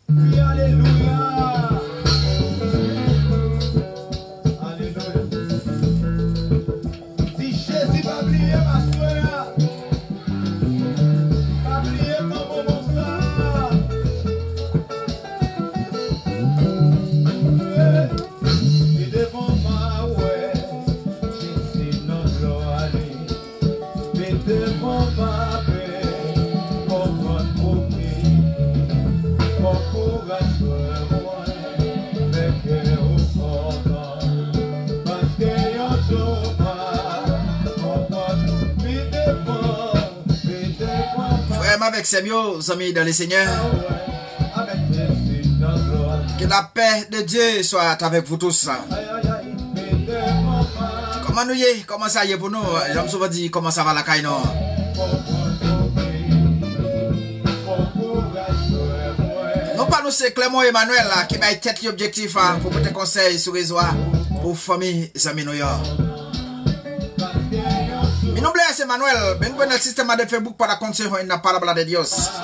Oui, alléluia. Alléluia. Si Jésus va briller ma soeur, va briller comme mon sang. Et devant ma ouais, Jésus notre gloire. Mais devant ma paix, comprendre pour qui, mon courage moi, mais que au content, parce que y'en joue pas, comprendre, mais devant, Frère, avec ses mieux amis dans le Seigneur. avec Jésus notre gloire. Que la paix de Dieu soit avec vous tous. Comment nous y est? Comment ça y est pour nous? J'aime souvent dire comment ça va la caille, non? Non pas nous c'est Clément Emmanuel là, qui m'a tête l'objectif pour porter conseil sur les oies pour famille amis New York. Mi nombre es Emmanuel, vengo en el sistema de Facebook para consejo en la palabra de Dios.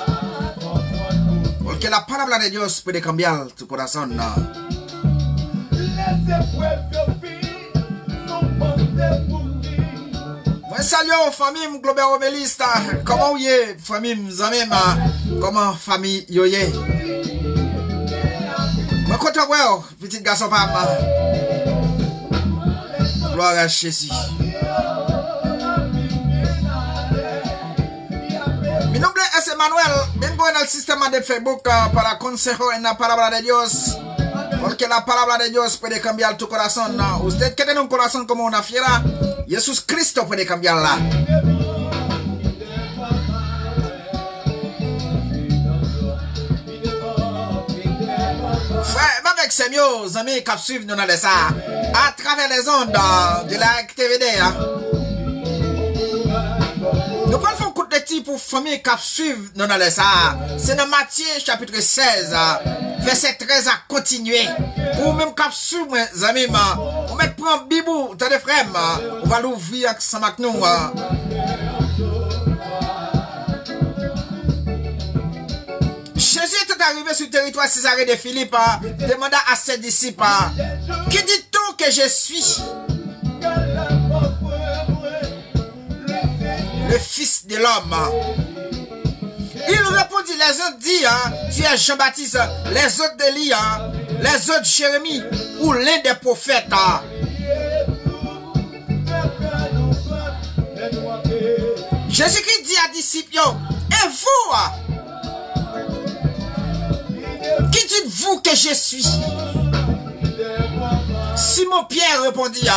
Porque la palabra de Dios puede cambiar tu corazón, ¿no? Moi salut famille Global Obélista. Comment vous êtes famille Zamema? Comment famille yoye? Moi content ouais, petit garçon femme. Gloire à Jésus. Mi nombre es Emmanuel. Vengo en el sistema de Facebook para consejo en la palabra de Dios. Porque la palabra de Dios puede cambiar tu corazón. Usted que tiene un corazón como una fiera, Jesucristo puede cambiarla. Frère, avec ses mieux amis qui suivent nous dans les ça, à travers les ondes de la TVD. Nous parlons de coup de type pour famille qui suivent nous dans les ça. C'est dans Matthieu chapitre 16. Verset 13 à continuer. Pour même cap sur mes amis, on va prendre Bibou, t'as des frères, on va l'ouvrir avec ça maintenant. Jésus était arrivé sur le territoire Césarée de Philippe, demanda à ses disciples, qui dit-on que je suis? Le Fils de l'homme. Il répondit, les autres disent, tu es Jean-Baptiste, les autres d'Élie, les autres Jérémie, ou l'un des prophètes. Jésus-Christ dit à disciples, et vous, qui dites-vous que je suis? Simon-Pierre répondit,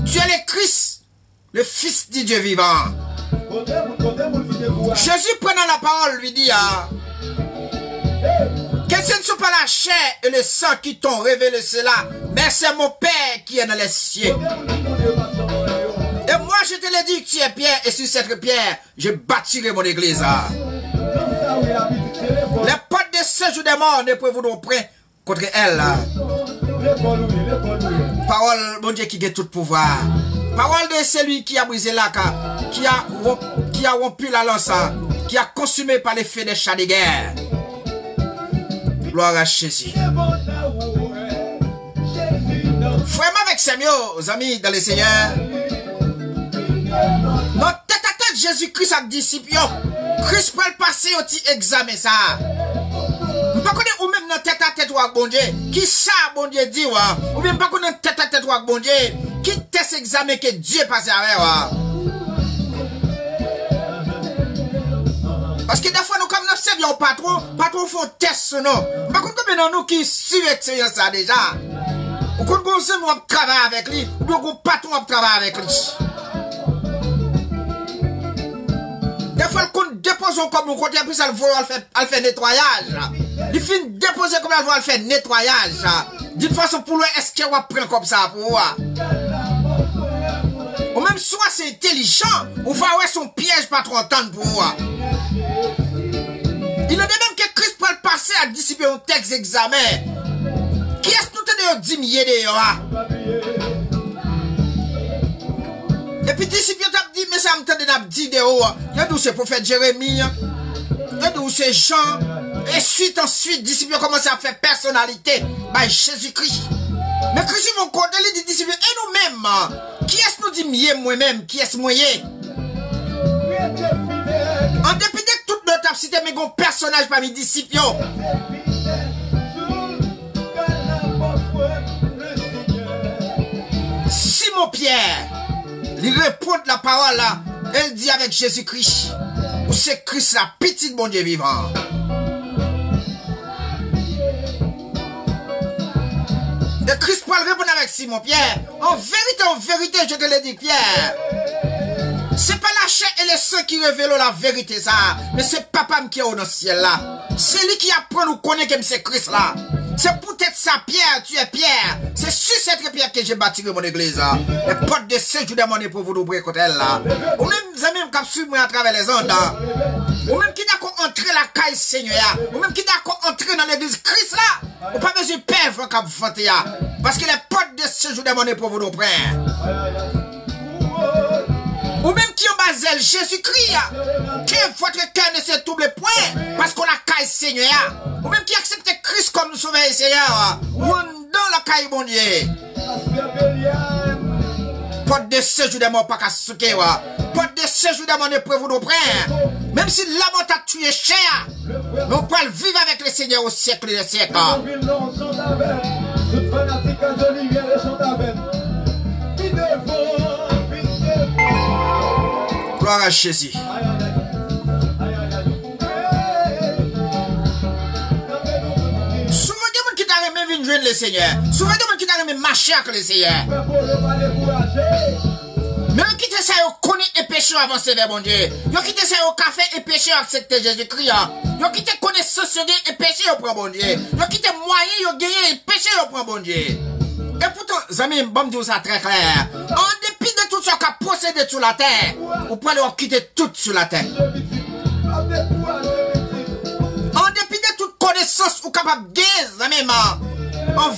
tu es le Christ, le Fils du Dieu vivant. Jésus prenant la parole lui dit, que ce ne sont pas la chair et le sang qui t'ont révélé cela, mais c'est mon Père qui est dans les cieux. Et moi je te l'ai dit que tu es Pierre, et sur cette pierre, je bâtirai mon église. Les portes de ce jour des morts ne prévaudront point contre elle. Parole, mon Dieu, qui a tout pouvoir. Parole de celui qui a brisé l'arc, qui a rompu la lance, qui a consumé par l'effet des chats de guerre. Gloire à Jésus. Vraiment avec ses mieux amis dans le Seigneur. Notre tête à tête Jésus-Christ a disciple. Christ peut le passer au petit examen ça. Vous ne connaissez pas ou même notre tête à tête ou à bon Dieu. Qui ça bon Dieu dit ou même pas connaître tête à tête ou à bon Dieu. Qui teste examen que Dieu passe avec. Parce que des fois nous comme nous servons patron font test sur nous. Par contre combien de nous qui suivent l'expérience ça déjà. Ou quand nous travaillons avec lui, ou bien qu'on patron travaille avec lui. Des fois, quand nous déposons comme nous côté, puis ça le fait nettoyage. Il finit déposer comme elle va faire nettoyage. D'une façon pour lui, est-ce qu'il va prendre comme ça pour moi? Ou même soit c'est intelligent, ou va avoir son piège pas trop entendre pour moi. Il est de même que Christ peut le passer à dissiper un texte examen. Qui est-ce que nous te dit milliers de et puis disciple t'a dit mais ça me t'a dit de haut. Il y a tout ce prophète Jérémie. Et où ces gens, et ensuite, disciples commencent à faire personnalité by Jésus-Christ. Mais Christ vont compter les disciples et nous-mêmes. Qui est-ce nous dit mieux moi-même? Qui est-ce moyen? En dépit de toute notre cité, mais un personnage parmi les disciples. Simon Pierre, il répond la parole là, elle dit avec Jésus-Christ, ou c'est Christ la petite bon Dieu vivant. Et Christ Paul répond avec Simon Pierre, en vérité, je te le dis Pierre, c'est pas la chair et le sang qui révèlent la vérité ça, mais c'est papa qui est au ciel là. C'est lui qui apprend nous connaître que c'est Christ là. C'est peut-être ça, Pierre, tu es Pierre. C'est sur cette pierre que j'ai bâti mon église. Les portes de Saint-Judas pour vous ouvrir côté là. Ou même, vous avez même qu'à suivre à travers les ondes. Ou même qui d'accord entrer la caille Seigneur. Ou même qui d'accord entrer dans l'église Christ là. Ou pas besoin de perdre quand vous faites. Parce que les portes de Saint-Judas pour vous ouvrir. Ou même qui ont basé Jésus-Christ, que votre cœur ne se double point, parce qu'on a caille Seigneur. Ou même qui accepte Christ comme nous sauveur Seigneur, ou dans la caille bon Dieu. Porte de séjour de mort pas qu'à souquer, porte de séjour de mon épreuve nous prend. Même si la mort t'a tué cher, nous pouvons vivre avec le Seigneur au siècle des siècles. Gloire à Jésus. Souvent des gens qui t'ont remis venir joindre le Seigneur. Souvent des gens qui t'ont remis marcher avec le Seigneur. Mais ils quittent ça, ils connaissent et péché avant ce vers bon Dieu. Ils quittent ça au café et péché accepter Jésus-Christ. Ils quittent connaissance et péché au point bon Dieu. Ils quittent moyen, ils gagnent et péché au point bon Dieu. Et pourtant, amis, bon Dieu, ça très clair. En dépit de tout ce qui a procédé sur la terre, vous pouvez quitter tout sur la terre. En dépit de toute connaissance, vous capable de gagner, en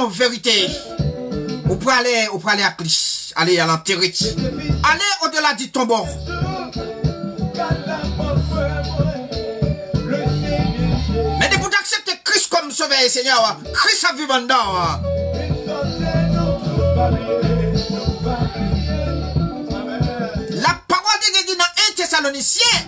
vérité, vous pouvez aller à Christ, aller à l'enterrer, aller au-delà du tombeau. Mais de vous accepter Christ comme sauveur et Seigneur, Christ a vu dedans. La parole de Dieu dit dans 1 Thessaloniciens,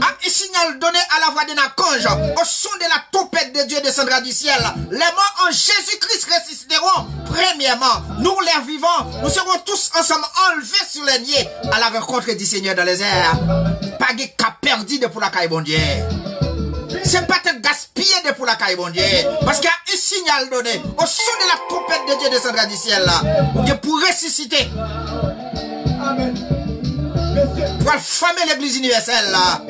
un signal donné à la voix d'un archange, au son de la trompette de Dieu descendra du ciel. Les morts en Jésus-Christ ressusciteront. Premièrement, nous les vivants, nous serons tous ensemble enlevés sur les nids à la rencontre du Seigneur dans les airs. Pas de cas perdu de pour la caille bon Dieu. C'est pas te gaspiller de pour la caille bon Dieu. Parce qu'il y a un signal donné au son de la trompette de Dieu descendra du ciel là. Pour ressusciter. Pour former l'église universelle là.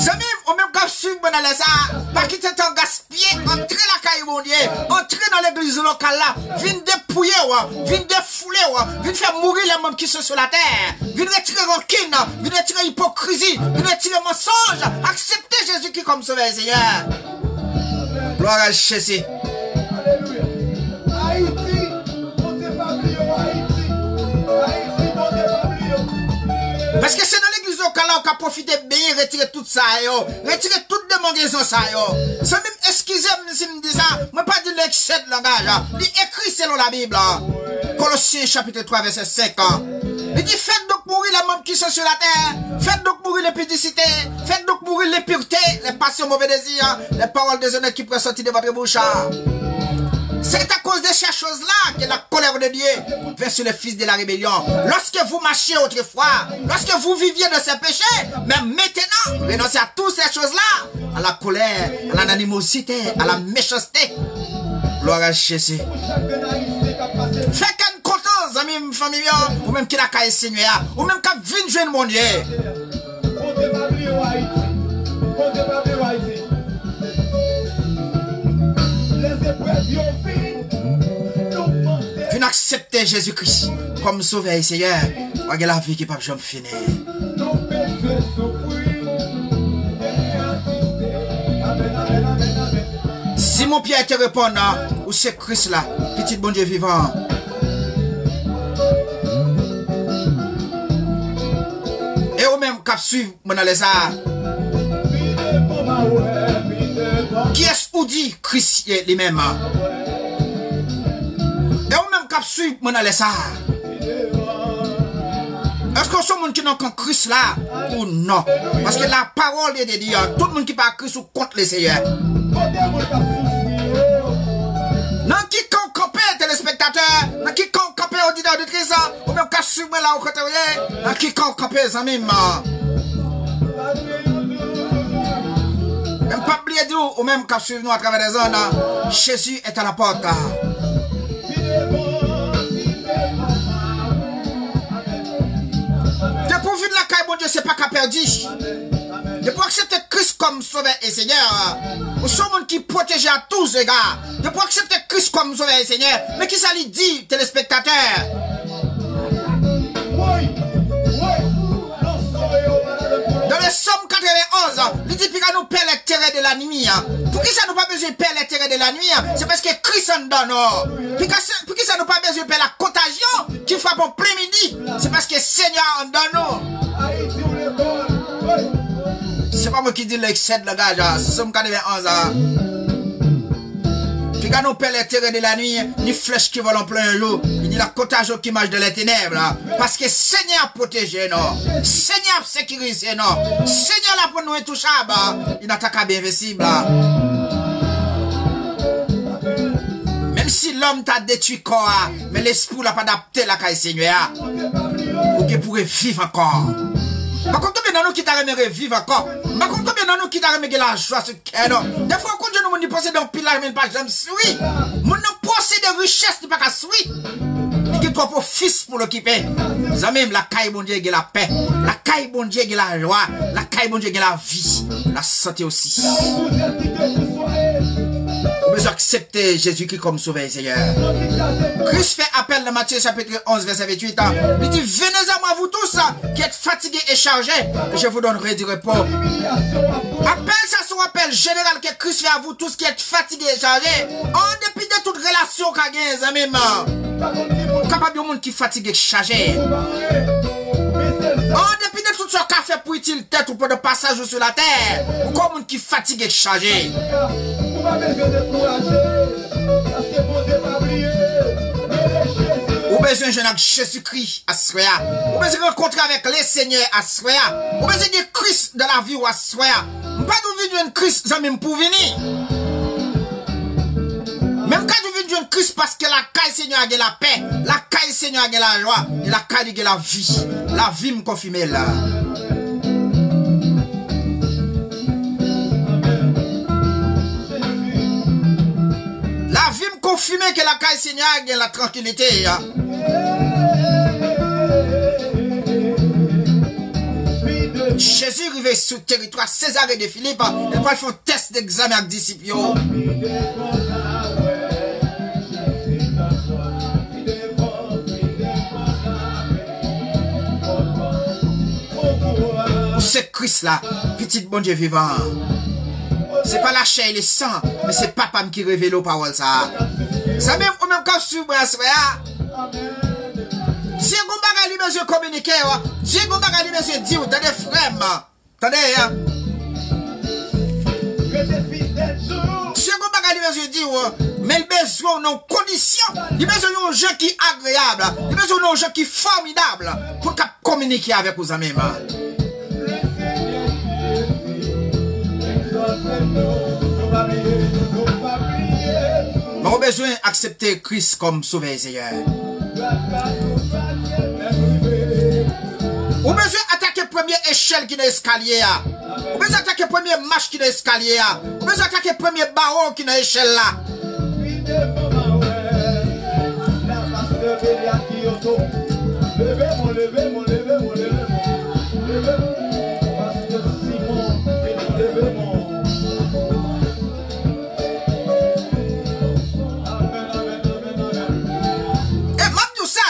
Amis, on même quand suivre dans les ça, pas quitter ton gaspiller, entrer la caille mon Dieu, entrer dans l'église locale là, viens dépouiller, viens défouler, viens faire mourir les membres qui sont sur la terre, viens retirer rancune, viens retirer hypocrisie, viens retirer mensonge, accepter Jésus-Christ comme sauveur Seigneur. Gloire à Jésus. Parce que c'est dans l'église locale qu'on a profité bien, retirer tout ça, retirer toute démangeaison ça, c'est même, excusez-moi si je me dis ça, moi pas dire l'excès de langage, il écrit selon la Bible, Colossiens chapitre 3 verset 5, il dit faites donc mourir les membres qui sont sur la terre, faites donc mourir les pudicités, faites donc mourir les puretés, les passions, mauvais désirs, les paroles déshonnêtes qui pourraient sortir de votre bouche. C'est à cause de ces choses-là que la colère de Dieu vient sur les fils de la rébellion. Lorsque vous marchiez autrefois, lorsque vous viviez de ces péchés, mais maintenant, renoncez à toutes ces choses-là, à la colère, à l'animosité, à la méchanceté. Gloire à Jésus. Faites qu'une contence, amis, famille, ou même qu'il a qu'à enseigner, ou même qu'à venir jouer mon Dieu. Vous n'acceptez Jésus-Christ comme sauveur et Seigneur. Regardez la vie qui ne peut jamais finir. Simon Pierre te répond, où c'est Christ là, petit bon Dieu vivant. Et au même qu'à cap suivre mon dans les arts. Qui est-ce ou dit Christ lui-même? Et ou même cap suivre mon dans les arts. Est-ce que ce monde qui n'a qu'un Christ là ou non? Parce que la parole est de Dieu. Tout le monde qui parle Christ ou contre le Seigneur. Non, qui campé, téléspectateurs, non, qui campé, auditeur de Christ, ou même qu'à suivre là au côté, non, qui campé, amis, même pas oublier d'où, ou même qu'à suivre nous à travers les zones, Jésus est à la porte. Dépourvu de la caille, bon Dieu, c'est pas qu'à perdu. De pour accepter Christ comme sauveur et Seigneur, nous sommes monde qui protège à tous les gars. De pour accepter Christ comme sauveur et Seigneur, mais qui ça lui dit, téléspectateurs? Dans le Somme 91, il dit qu'il nous paie les terres de la nuit. Pour qui ça nous pas besoin de payer les terres de la nuit? C'est parce que Christ en donne. Pour qui ça nous pas besoin de payer la contagion qui frappe en plein midi? C'est parce que Seigneur en donne. C'est pas moi qui dis l'excès de le gars, c'est Somme 91. Puis quand nous pèle les terres de la nuit, ni flèches qui volent en plein jour, ni la contagion qui marche de les ténèbres. Parce que Seigneur protège nous, Seigneur sécurise nous, Seigneur là pour nous intouchable, il n'attaque pas bien invincible. Même si l'homme t'a détruit corps, mais l'esprit l'a pas adapté la caille Seigneur, pour qu'il pourrait vivre encore. Par contre, combien de nous qui t'arrêtent vivre encore? Par contre, combien de nous qui t'arrêtent la joie sur le cœur? Des fois, quand Dieu nous possède un pilar, mais pas jamais souris. Mon nous possède des richesses, n'est pas qu'à souris. Il y a trois fils pour l'occuper. Nous avons même la caille, bon Dieu, qui la paix. La caille, bon Dieu, qui la joie. La caille, bon Dieu, qui la vie. La santé aussi. Vous besoin d'accepter Jésus-Christ comme sauveur, Seigneur. Christ fait appel dans Matthieu chapitre 11, verset 28. Il dit, venez à moi, vous tous, qui êtes fatigués et chargés, et je vous donnerai du repos. Appel, ça son appel général que Christ fait à vous tous qui êtes fatigués et chargés, en dépit de toute relation qu'a gagné, les amis. Capable de monde qui fatigué et chargé. En dépit de tout ce qu'a fait pour utile tête ou pour de passage sur la terre, ou comme monde qui fatigué et chargé. Ou besoin de jeune avec Jésus-Christ à Soya. Ou besoin de rencontrer avec les seigneurs à Soya. Ou besoin de Christ de la vie ou à Soya. Pas de vie de Christ, ça même pour venir. Même quand tu vis de Christ parce que la caille Seigneur a la paix, la caille Seigneur a la joie, et la caille a la vie. La vie me confirme là. La vie me confirme que la caille Seigneur a la tranquillité. Jésus arrivé sur le territoire César et de Philippe, il va faire un test d'examen avec disciples. C'est Christ là, petit bon Dieu vivant. C'est pas la chair et le sang, mais c'est papa qui révèle aux paroles ça. Ça même, ou même quand je suis Dieu Gombaga lui besoin communiquer, Dieu Gombaga lui besoin dire, t'as des frères, attendez, Dieu Gombaga lui besoin dire, mais il besoin d'une condition, il besoin d'un jeu qui est agréable, il besoin d'un jeu qui est formidable pour communiquer avec vos amis. On a besoin d'accepter Christ comme sauveur et Seigneur. On a besoin d'attaquer la première échelle qui est l'escalier. On a besoin d'attaquer la première marche qui est l'escalier. On a besoin d'attaquer le premier barreau qui est l'échelle là.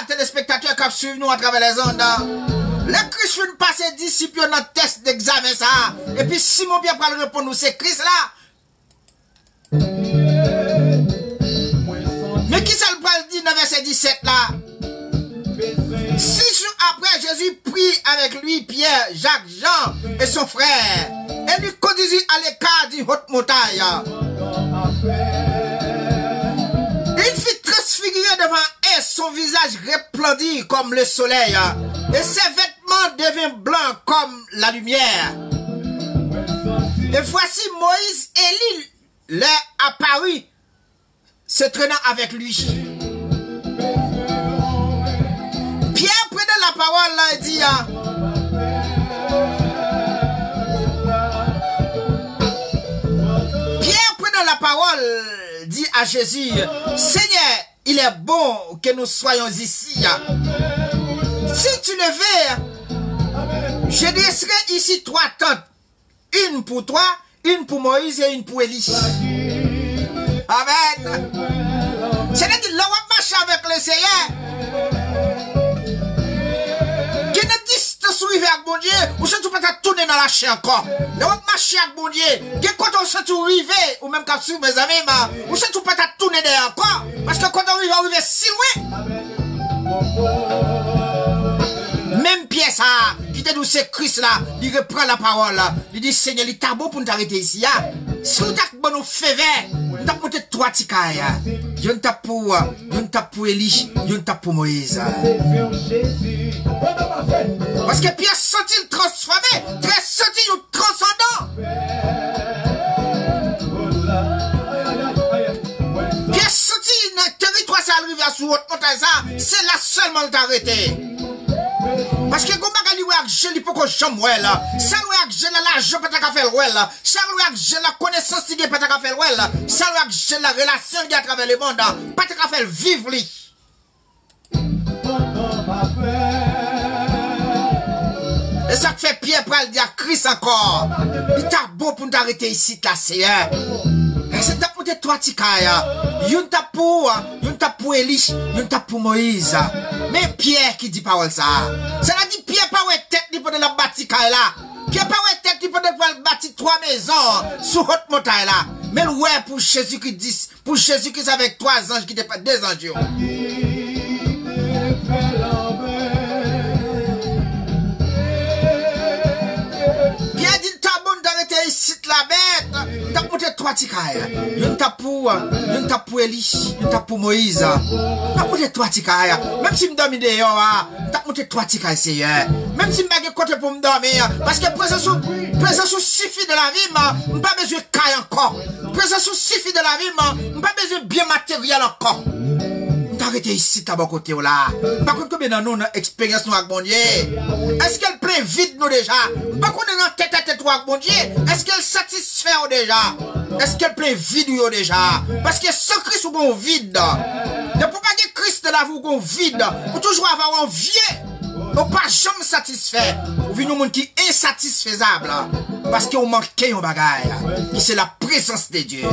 Téléspectateurs qui suivent nous à travers les ondes. Les Christ viennent passer disciples dans le test d'examen ça. Et puis Simon bien pour répondre nous, c'est Christ là. Mais qui ça le parle dit dans verset 17 là? Si jours après, Jésus prit avec lui Pierre, Jacques, Jean et son frère et lui conduisit à l'écart d'une haute montagne. Il fut transfiguré devant eux, son visage resplendit comme le soleil et ses vêtements devinrent blancs comme la lumière. Et voici Moïse et Élie leur apparut, se traînant avec lui. Pierre prenant la parole là et dit Pierre prenant la parole dit à Jésus, Seigneur, il est bon que nous soyons ici. Si tu le veux, je dresserai ici 3 tentes. Une pour toi, une pour Moïse et une pour Élie. Amen. C'est-à-dire, là, on marche avec le Seigneur. Qui ne distance où il va avec mon Dieu, ou se tu peux te tourner dans la chair encore. Là, on marche avec mon Dieu. Qui quand on se trouve arrivé, ou même quand sur mes amis, ou se tu peux te tourner derrière encore. Parce que quand on va arriver si loin. Même pièce, qui te dit c'est Christ là, il reprend la parole là. Il dit Seigneur, il t'a beau pour nous arrêter ici. Si vous avez bon fait nous t'as monté 3 tikaï. Y'en t'a pour Élie, y'en t'a pour Moïse. Parce que Pierre senti transformé, très senti transcendant. Pierre senti dans le territoire, ça arrive à sous haute montagne, c'est là seulement t'arrêter. Parce que comme bagali ou ak je li poko jam wè la, ça ou ak je la je pas ta faire wè la, ça ou ak je la connaissance ti pas ta faire wè la, ça ou ak je la relation à travers le monde, pas ta faire vivre li. Et ça fait Pierre pral dire Christ encore. Il t'a bon pour t'arrêter ici là, Seigneur. C'est ta pour tes 3 tikaya. Yon t'a pour Élie, yon t'a pour Moïse. Mais Pierre qui dit parole ça. Ça veut dire Pierre pas ouais tête ni pour de la bâtikaille là. Pierre pas ouais tête ni pour de bâtir 3 maisons sous haute montagne là. Mais ouais pour Jésus qui dit, pour Jésus qui avec 3 anges qui étaient pas 2 anges. Pierre dit t'as bon d'arrêter ici la bête. T'as monté 3 tikailles. Yon t'a pour Élie, yon t'a pour Moïse. T'as monté 3 tikailles. Même si m'dorme dehors, t'as monté 3 tikailles, Seigneur. Même si m'bagé côté pour m'dormir, parce que présence suffit de la vie, m'pas besoin de caille encore. Présence suffit de la vie, m'pas besoin de bien matériel encore. T'arrêtez ici, t'as bon côté là. Par contre, combien dans nous, expérience nous avec mon Dieu? Est-ce qu'elle plein vide nous déjà? Par contre, dans tête à tête avec mon Dieu, est-ce qu'elle satisfait déjà? Est-ce qu'elle plein vide nous déjà? Parce que sans Christ, vous avez vide. Ne pouvez pas dire Christ de la vous avez vide. Vous toujours avoir un vieux. Vous pas jamais satisfait. Vous venez au monde qui est insatisfaisable. Parce que vous manquez un bagaille. Et c'est la présence de Dieu.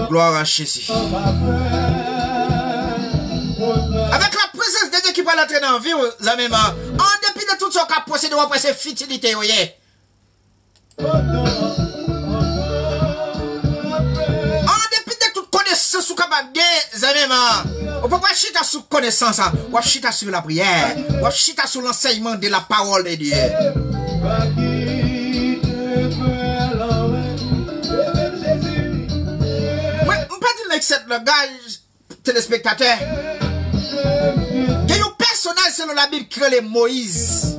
Gloire à Jésus. Avec la présence de Dieu qui va l'entrer dans la vie, en dépit de tout ce qu'a possédé, on va passer futilité. En dépit de toute connaissance, on peut pas chiter sur connaissance, on va chiter sur la prière, on va chiter sur l'enseignement de la parole de Dieu. Cette langage téléspectateur que un personnage selon la Bible créé Moïse.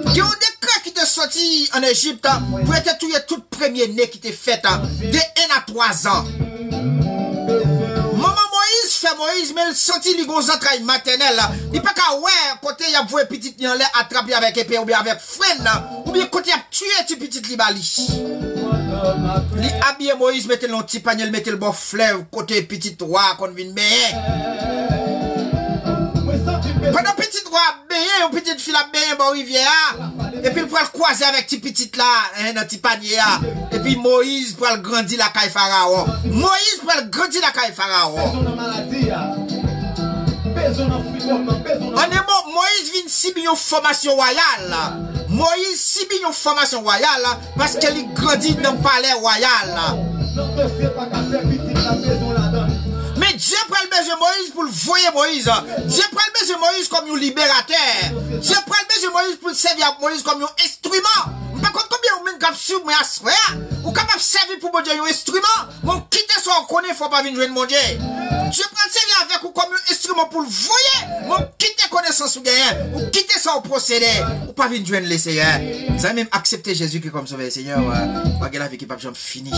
Il y a un décret qui était sorti en Égypte pour être tout premier né qui était fait de 1 à 3 ans. Maman Moïse fait Moïse, mais il sentit les gros entrailles maternelles. Il pas qu'à ouais, côté il y a voué petite n'y en l'air attrapé avec épée ou bien avec freine, ou bien côté il a tué petit petite libali. Il habillé Moïse, mettez le petit panier, mettez le bon fleuve, côté petit roi qu'on vient baigner. Pendant petit roi baigner, ou petite fille a baigner bon rivière, et puis il pourra le croiser avec petit petite là, un petit panier là, et puis Moïse pourra le grandir la caille Pharaon. Moïse pourra le grandir la caille Pharaon. Moïse vient subir une formation royale. Moïse subit une formation royale parce qu'il grandit dans le palais royal. Mais Dieu prend le besoin de Moïse pour le voyer Moïse. Dieu prend le besoin de Moïse comme un libérateur. Dieu prend le besoin de Moïse pour servir Moïse comme un instrument. Par contre, combien vous même sur moi ou capable de servir pour mon Dieu un instrument? Mon quitter son connaît, il faut pas venir joindre mon Dieu. Dieu prend le servir avec ou comme un instrument pour le voyer. Mon quitter connaissance ou gain, ou quitter son procédé, ou pas venir joindre le Seigneur. Vous avez même accepté Jésus qui comme sauveur Seigneur. Pas la vie qui pas jamais fini.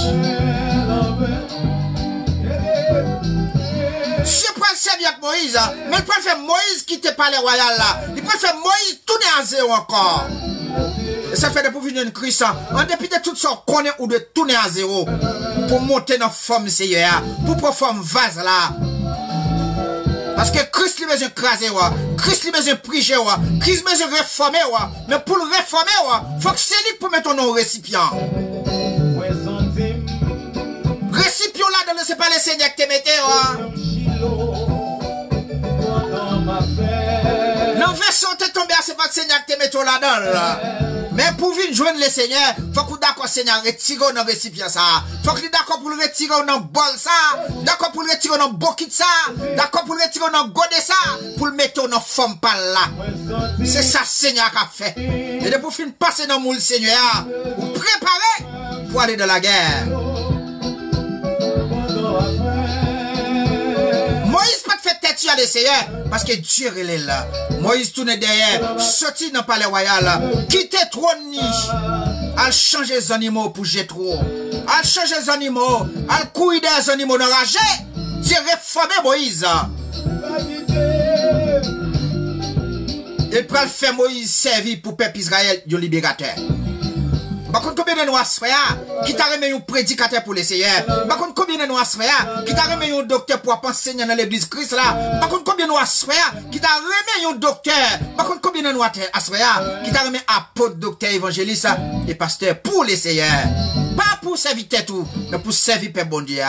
Dieu prend le servir avec Moïse, mais il peut faire Moïse quitter le palais royal là. Il peut faire Moïse tourner à zéro encore. Et ça fait de pour venir une Christ, en dépit de tout ça, qu'on est ou de tourner à zéro, pour monter dans la forme Seigneur, pour prendre forme vase là. Parce que Christ lui besoin craser, Christ lui besoin prier, Christ besoin réformer, mais pour le réformer, faut que c'est lui pour mettre ton récipient. Récipient là, c'est pas le Seigneur qui te mette, non, version te tombé, c'est pas le Seigneur qui te mette là-dedans. Mais pour venir joindre le Seigneur, faut que d'accord Seigneur retire dans le récipient ça. Faut que d'accord pour le retirer dans le bol ça. D'accord pour le retirer dans le bokit ça. D'accord pour le retirer dans le godé ça. Pour le mettre dans la forme par là. C'est ça Seigneur qui a fait. Et de pour finir passer dans le moule Seigneur, vous préparez pour aller dans la guerre. Moïse pas fait tête sur le Seigneur parce que Dieu est là. Moïse tourne derrière, sorti dans le palais royal, quitte trop de niche, à changer les animaux pour Jétro, à changer les animaux, à courir des animaux enragés. Dieu réformer Moïse. Il prend le faire Moïse servir pour peuple Israël, le libérateur. Par contre, combien de nous assoyons qui t'a remis un prédicateur pour les Seigneurs? Par contre, combien de nous assoyons qui t'a remis un docteur pour enseigner dans l'église Christ là? Par contre, combien de nous assoyons qui t'a remis un docteur? Par contre, combien de nous assoyons qui t'a remis apôtre, docteur, évangéliste et pasteur pour les Seigneurs? Pas pour servir tout, mais pour servir Père bon Dieu.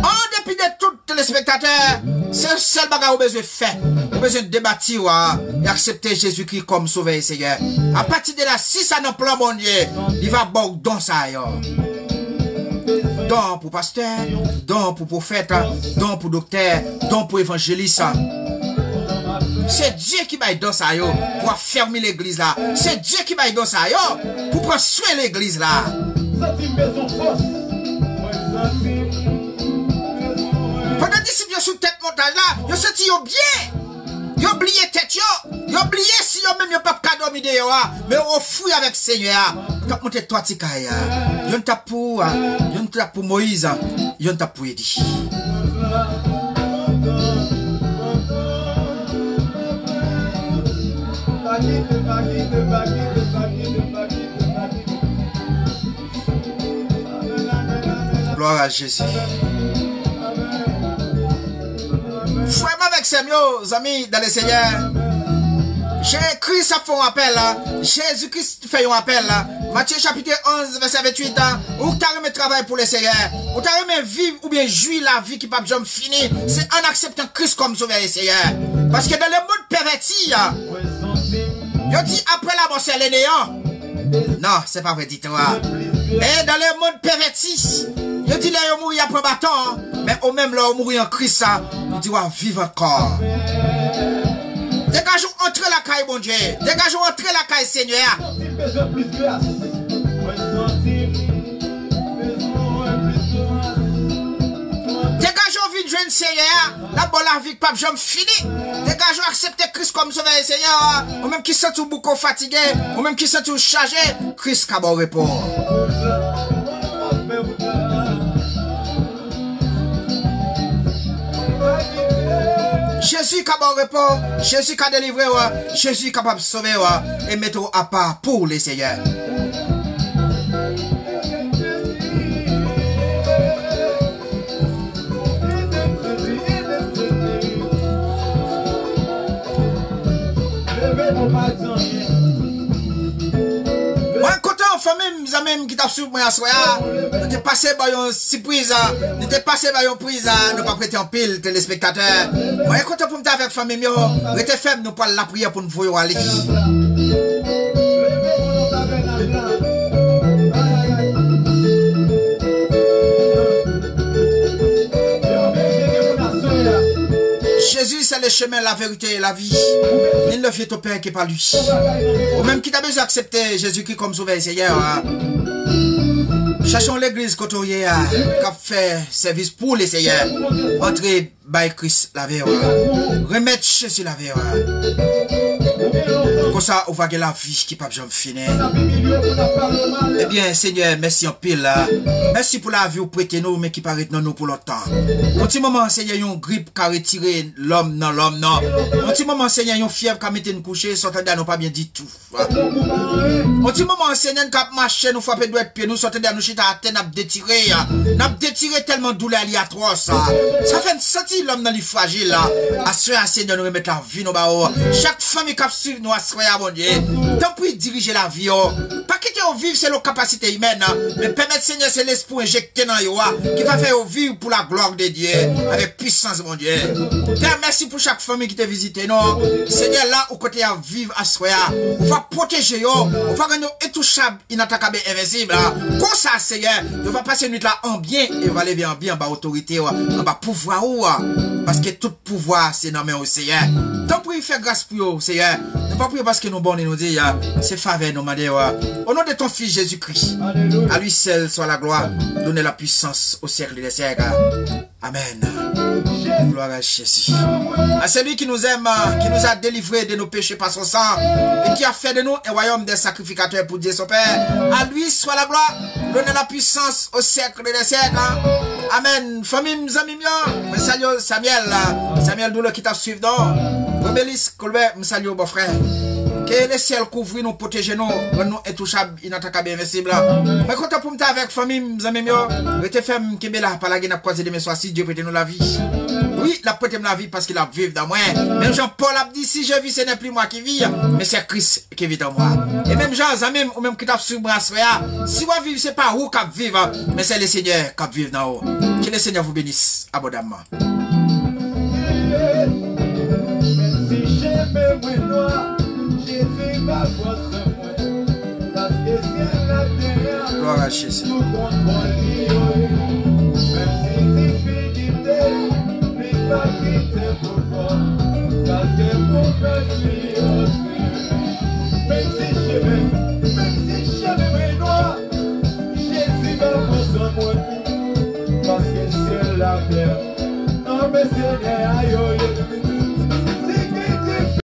En dépit de tous les spectateurs, c'est le seul bagage qu'on a besoin de faire. On a besoin de débattre et accepter Jésus-Christ comme sauveur et Seigneur. À partir de là, si ça n'a plan bon Dieu, il va bon don ça. Don pour pasteur, don pour prophète, don pour docteur, don pour évangéliste. C'est Dieu qui va don ça pour fermer l'église là. C'est Dieu qui va don ça pour prendre soin de l'église là. Pendant que disciples sous tête montagne là, ils sont dit bien. Ils ont oublié tête, ils ont oublié si ils même pas dormir dehors, mais on fouille avec Seigneur. Quand monter toi tikaya, ils ont tapé pour Moïse, ils ont tapé pour Edi. Gloire à Jésus. Vraiment avec ces mieux, amis, dans le Seigneur. Jésus-Christ a fait un appel là. Jésus-Christ fait un appel là. Matthieu chapitre 11, verset 28. Ou t'as remis travail pour le Seigneur. Ou t'as remis vivre ou bien jouir la vie qui pas jamais fini. C'est en acceptant Christ comme sauveur et Seigneur. Parce que dans le monde perverti, yo dit après la mort c'est le néant. Non, c'est pas vrai, dis-toi. Et dans le monde perverti, yo dit là yo mourir après bâton. Mais au même là, on mourit en Christ, on dit vivre encore. Dégageons entrer la caille, mon Dieu. Dégageons entrer la caille, Seigneur. Dégageons vie de jeune Seigneur. La bonne la vie, pas jamais fini. Dégageons accepter Christ comme sauveur et Seigneur. Ou même qui sont tout beaucoup fatigué, ou même qui sont tout chargé, Christ qui a bon repos. Jésus qui a bon repos, Jésus qui a délivré, Jésus capable de sauver et mettre à part pour les Seigneurs. Moi, quand on famille, mes amis, famille qui t'a suivi moi à soya, nous t'es passé par une surprise, nous t'es passé par une prise, nous pas prêter en pile téléspectateurs. Moi écoute pour me avec famille mio, restez ferme nous pas la prière pour nous voir aller. Jésus, c'est le chemin, la vérité et la vie. Il ne fait au Père que par lui. Ou même qui t'a besoin d'accepter Jésus-Christ comme sauveur Seigneur. Cherchons l'église côtoyée qui a fait service pour les seigneurs. Entrez by Christ la vérité. Remettre Jésus la vérité. Comme ça, on va gagner la vie qui ne peut jamais finir. Eh bien, Seigneur, merci en pile. Merci pour la vie ou prêtez nous, mais qui paraît non nous pour longtemps. Un petit moment, Seigneur, une grippe qui a retiré l'homme, non. Un petit moment, Seigneur, une fièvre qui a mis nous coucher, sortez nous pas bien dit tout. Un petit moment, Seigneur, qui a marché, nous frappé doigt de pied, nous sortez nous chita à terre, n'a détiré tellement douleur atroce. Ça fait sentir l'homme dans les fragiles. Assurez, Seigneur, nous remettre la vie, nous bao. Chaque famille qui a suivi nous, assurez, mon Dieu. Tant pour diriger la vie, pas quitter au vivre, c'est la capacité humaine, mais permettre, Seigneur, c'est l'esprit injecté dans yo, qui va faire au vivre pour la gloire de Dieu, avec puissance, mon Dieu. Père, merci pour chaque famille qui t'a visité, non. Seigneur, là, au côté à vivre, assurez, on va protéger yo, on va gagner intouchable, inattaquable, invincible. Comme ça, Seigneur, on va passer une nuit là en bien, et on va lever en bien, en bas autorité, en bas pouvoir, parce que tout pouvoir, c'est nommé au Seigneur. Tant pour y faire grâce pour eux, Seigneur. Ne pas prier parce que nous bons et nous dit, c'est faveur nous demander, au nom de ton Fils Jésus-Christ, à lui seul soit la gloire, donner la puissance au siècle des siècles. Amen. Gloire à Jésus. À celui qui nous aime, qui nous a délivrés de nos péchés par son sang, et qui a fait de nous un royaume des sacrificateurs pour Dieu son Père. À lui soit la gloire, donner la puissance au siècle des siècles. Amen. Famille, mes amis, je salue Samuel Douleur qui t'a suivi dans. Rebélis, Colbert, je salue mon frère. Que le ciel couvre nous, protège nous, rend nous intouchables, inattaquables, invincibles. Mais quand on peut avec famille, mes amis, restez ferme, qui est là, par la gueule, croisé demain soir, si Dieu prête nous la vie. Oui, il a prêté la vie parce qu'il a vécu dans moi. Même Jean-Paul a dit, si je vis, ce n'est plus moi qui vis, mais c'est Christ qui vit en moi. Et même Jean, ou même qui t'a sur le si vous vivez, c'est pas vous qui vivez, mais c'est le Seigneur qui vit dans vous. Que le Seigneur vous bénisse abondamment. Gloire à Jésus.